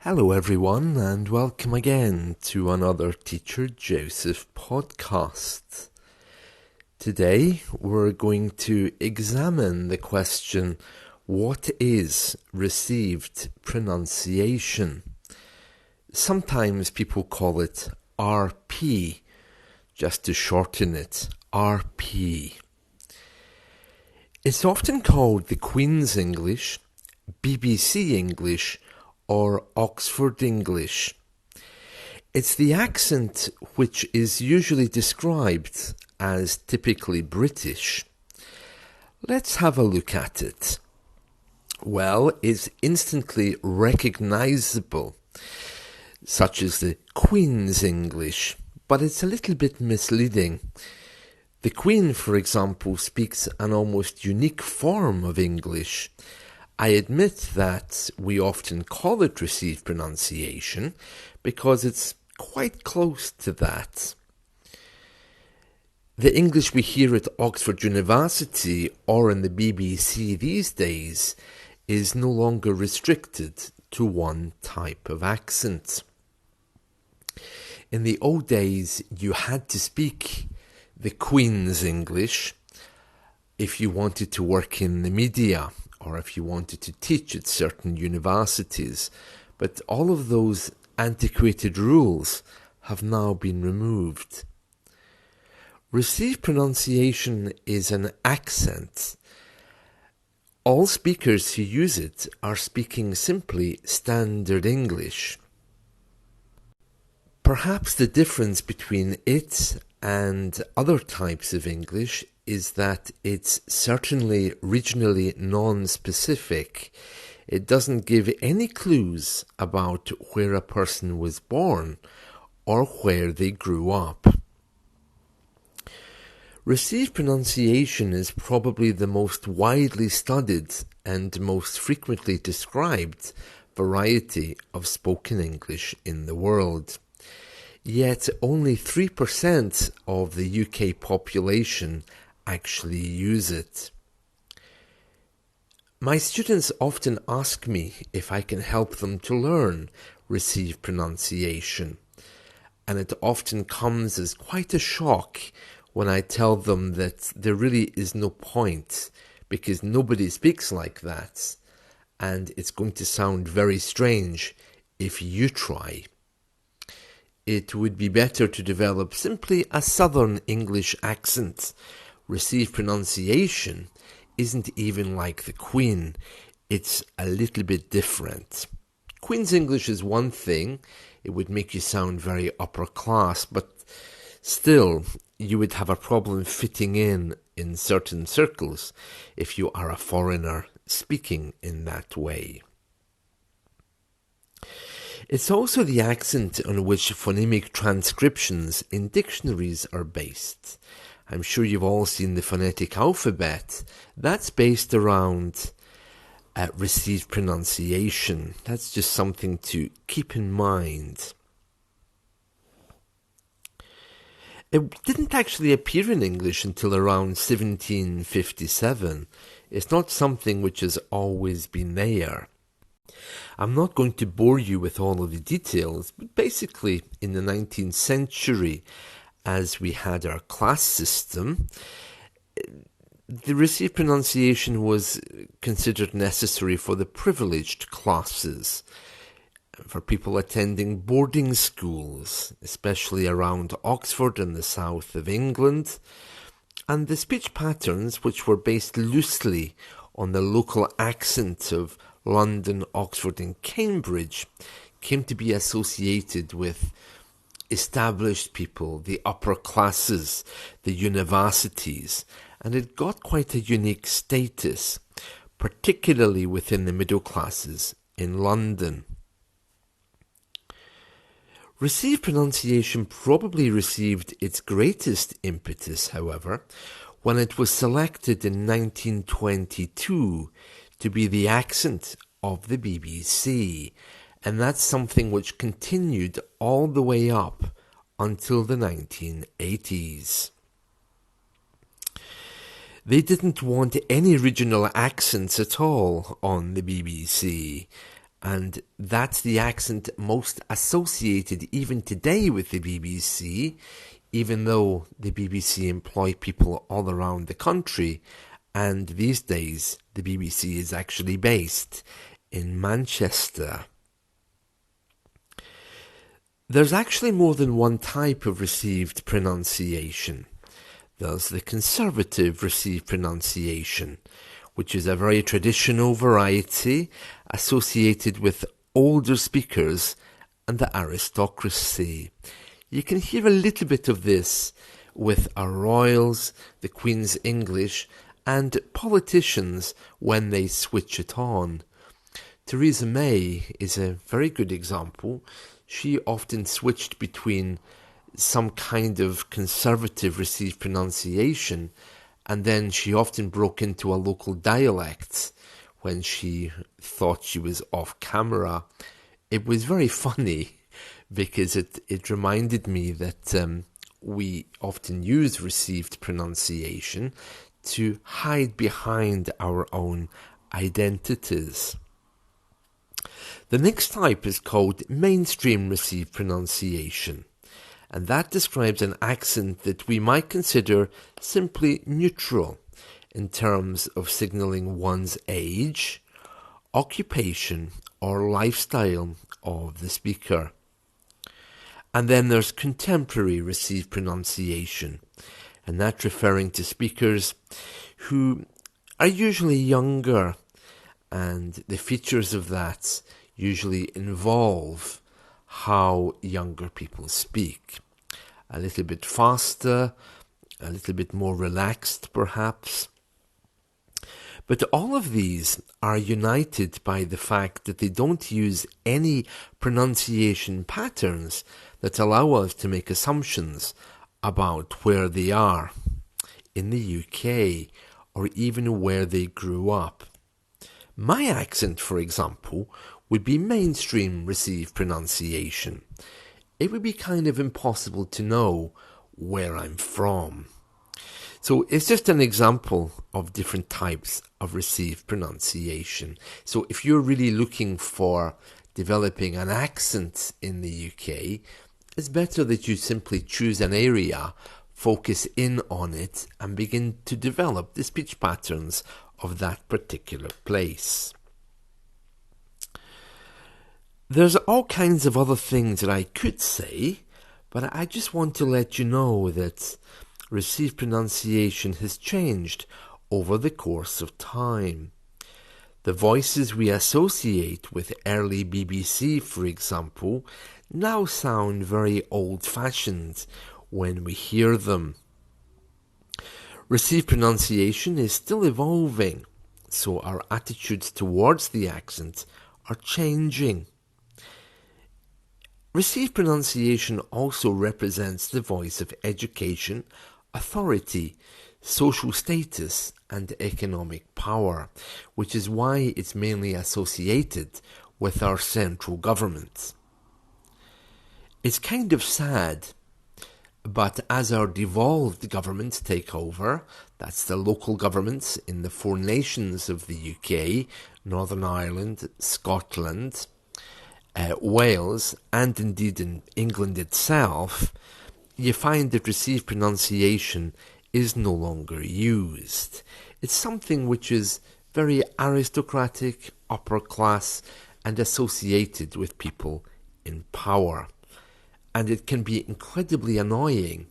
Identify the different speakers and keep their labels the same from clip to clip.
Speaker 1: Hello everyone and welcome again to another Teacher Joseph podcast. Today we're going to examine the question, what is received pronunciation? Sometimes people call it RP, just to shorten it, RP. It's often called the Queen's English, BBC English, or Oxford English. It's the accent which is usually described as typically British. Let's have a look at it. Well, it's instantly recognisable, such as the Queen's English, but it's a little bit misleading. The Queen, for example, speaks an almost unique form of English. I admit that we often call it received pronunciation because it's quite close to that. The English we hear at Oxford University or in the BBC these days is no longer restricted to one type of accent. In the old days, you had to speak the Queen's English if you wanted to work in the media, or if you wanted to teach at certain universities. But all of those antiquated rules have now been removed. Received pronunciation is an accent. All speakers who use it are speaking simply standard English. Perhaps the difference between it and other types of English is that it's certainly regionally non-specific. It doesn't give any clues about where a person was born or where they grew up. Received pronunciation is probably the most widely studied and most frequently described variety of spoken English in the world. Yet only 3% of the UK population actually use it. My students often ask me if I can help them to learn received pronunciation, and it often comes as quite a shock when I tell them that there really is no point because nobody speaks like that, and it's going to sound very strange if you try. It would be better to develop simply a Southern English accent. Received pronunciation isn't even like the Queen. It's a little bit different. Queen's English is one thing. It would make you sound very upper class, but still, you would have a problem fitting in certain circles if you are a foreigner speaking in that way. It's also the accent on which phonemic transcriptions in dictionaries are based. I'm sure you've all seen the phonetic alphabet. That's based around received pronunciation. That's just something to keep in mind. It didn't actually appear in English until around 1757. It's not something which has always been there. I'm not going to bore you with all of the details, but basically in the 19th century, as we had our class system, the received pronunciation was considered necessary for the privileged classes, for people attending boarding schools, especially around Oxford and the south of England, and the speech patterns, which were based loosely on the local accent of London, Oxford and Cambridge, came to be associated with established people, the upper classes, the universities, and it got quite a unique status, particularly within the middle classes in London. Received pronunciation probably received its greatest impetus, however, when it was selected in 1922 to be the accent of the BBC, and that's something which continued all the way up until the 1980s. They didn't want any regional accents at all on the BBC, And that's the accent most associated even today with the BBC, even though the BBC employ people all around the country. And these days, the BBC is actually based in Manchester. There's actually more than one type of received pronunciation. There's the conservative received pronunciation, which is a very traditional variety associated with older speakers and the aristocracy. You can hear a little bit of this with our royals, the Queen's English, and politicians when they switch it on. Theresa May is a very good example. She often switched between some kind of conservative received pronunciation, and then she often broke into a local dialect when she thought she was off camera. It was very funny because it reminded me that we often use received pronunciation to hide behind our own identities. The next type is called mainstream received pronunciation, and that describes an accent that we might consider simply neutral in terms of signalling one's age, occupation, or lifestyle of the speaker. And then there's contemporary received pronunciation, and that's referring to speakers who are usually younger, and the features of that usually involve how younger people speak. A little bit faster, a little bit more relaxed perhaps. But all of these are united by the fact that they don't use any pronunciation patterns that allow us to make assumptions about where they are in the UK or even where they grew up. My accent, for example, would be mainstream received pronunciation. It would be kind of impossible to know where I'm from. So it's just an example of different types of received pronunciation. So if you're really looking for developing an accent in the UK, it's better that you simply choose an area, focus in on it, and begin to develop the speech patterns of that particular place. There's all kinds of other things that I could say, but I just want to let you know that received pronunciation has changed over the course of time. The voices we associate with early BBC, for example, now sound very old-fashioned when we hear them. Received pronunciation is still evolving, so our attitudes towards the accent are changing. Received pronunciation also represents the voice of education, authority, social status, and economic power, which is why it's mainly associated with our central government. It's kind of sad, but as our devolved governments take over, that's the local governments in the four nations of the UK, Northern Ireland, Scotland, Wales, and indeed in England itself, you find that received pronunciation is no longer used. It's something which is very aristocratic, upper class, and associated with people in power. And it can be incredibly annoying,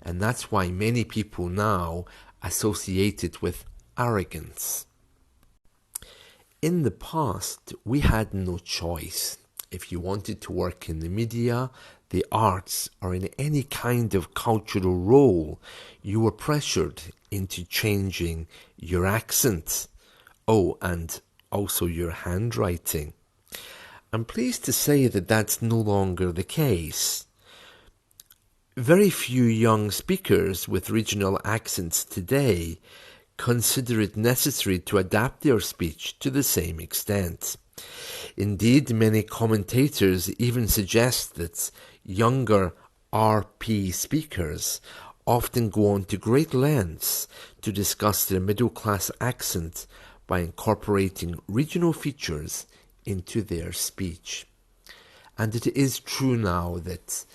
Speaker 1: and that's why many people now associate it with arrogance. In the past, we had no choice. If you wanted to work in the media, the arts, or in any kind of cultural role, you were pressured into changing your accent. Oh, and also your handwriting. I'm pleased to say that that's no longer the case. Very few young speakers with regional accents today consider it necessary to adapt their speech to the same extent. Indeed, many commentators even suggest that younger RP speakers often go on to great lengths to discuss their middle-class accent by incorporating regional features into their speech. And it is true now that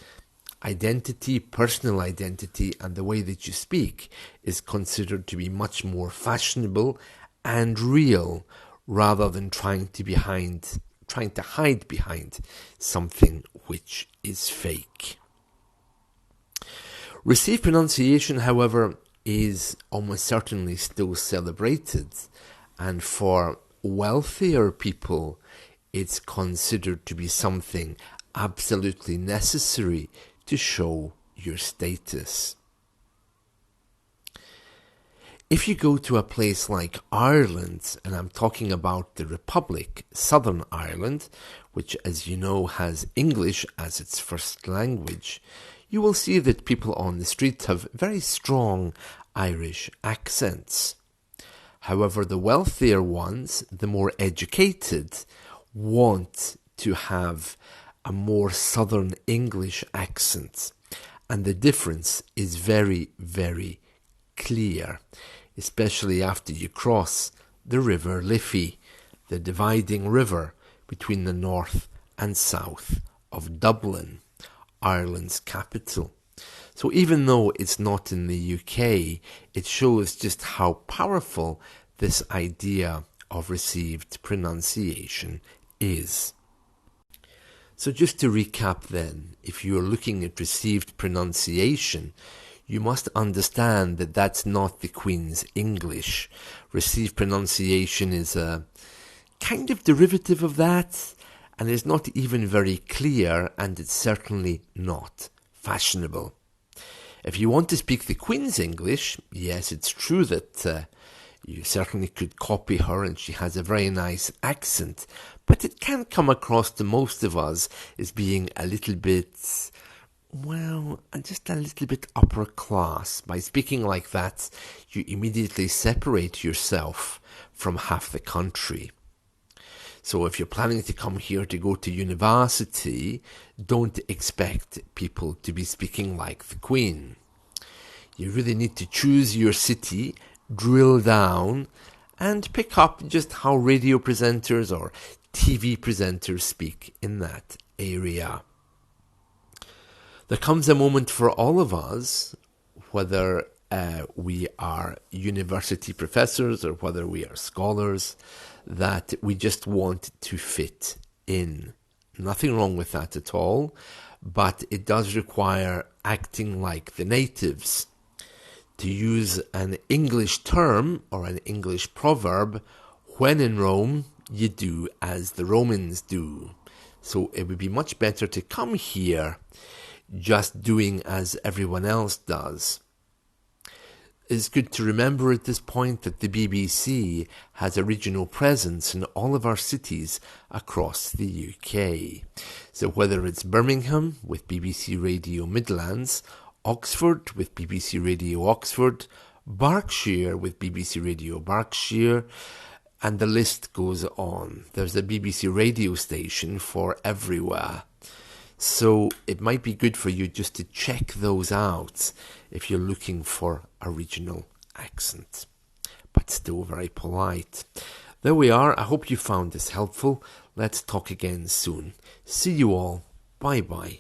Speaker 1: identity, personal identity, and the way that you speak is considered to be much more fashionable and real, rather than trying to hide behind something which is fake. Received pronunciation, however, is almost certainly still celebrated, and for wealthier people, it's considered to be something absolutely necessary to show your status. If you go to a place like Ireland, and I'm talking about the Republic, Southern Ireland, which, as you know, has English as its first language, you will see that people on the street have very strong Irish accents. However, the wealthier ones, the more educated, want to have a more Southern English accent. And the difference is very, very clear, especially after you cross the River Liffey, the dividing river between the north and south of Dublin, Ireland's capital. So even though it's not in the UK, it shows just how powerful this idea of received pronunciation is. So just to recap then, if you're looking at received pronunciation, you must understand that that's not the Queen's English. Received pronunciation is a kind of derivative of that, and is not even very clear, and it's certainly not fashionable. If you want to speak the Queen's English, yes, it's true that you certainly could copy her, and she has a very nice accent, but it can come across to most of us as being a little bit, well, just a little bit upper class. By speaking like that, you immediately separate yourself from half the country. So if you're planning to come here to go to university, don't expect people to be speaking like the Queen. You really need to choose your city, drill down, and pick up just how radio presenters or TV presenters speak in that area. There comes a moment for all of us, whether we are university professors or whether we are scholars, that we just want to fit in. Nothing wrong with that at all, but it does require acting like the natives. To use an English term or an English proverb, when in Rome, you do as the Romans do. So it would be much better to come here just doing as everyone else does. It's good to remember at this point that the BBC has a regional presence in all of our cities across the UK. So whether it's Birmingham with BBC Radio Midlands, Oxford with BBC Radio Oxford, Berkshire with BBC Radio Berkshire, and the list goes on. There's a BBC radio station for everywhere. So it might be good for you just to check those out if you're looking for a regional accent, but still very polite. There we are. I hope you found this helpful. Let's talk again soon. See you all. Bye bye.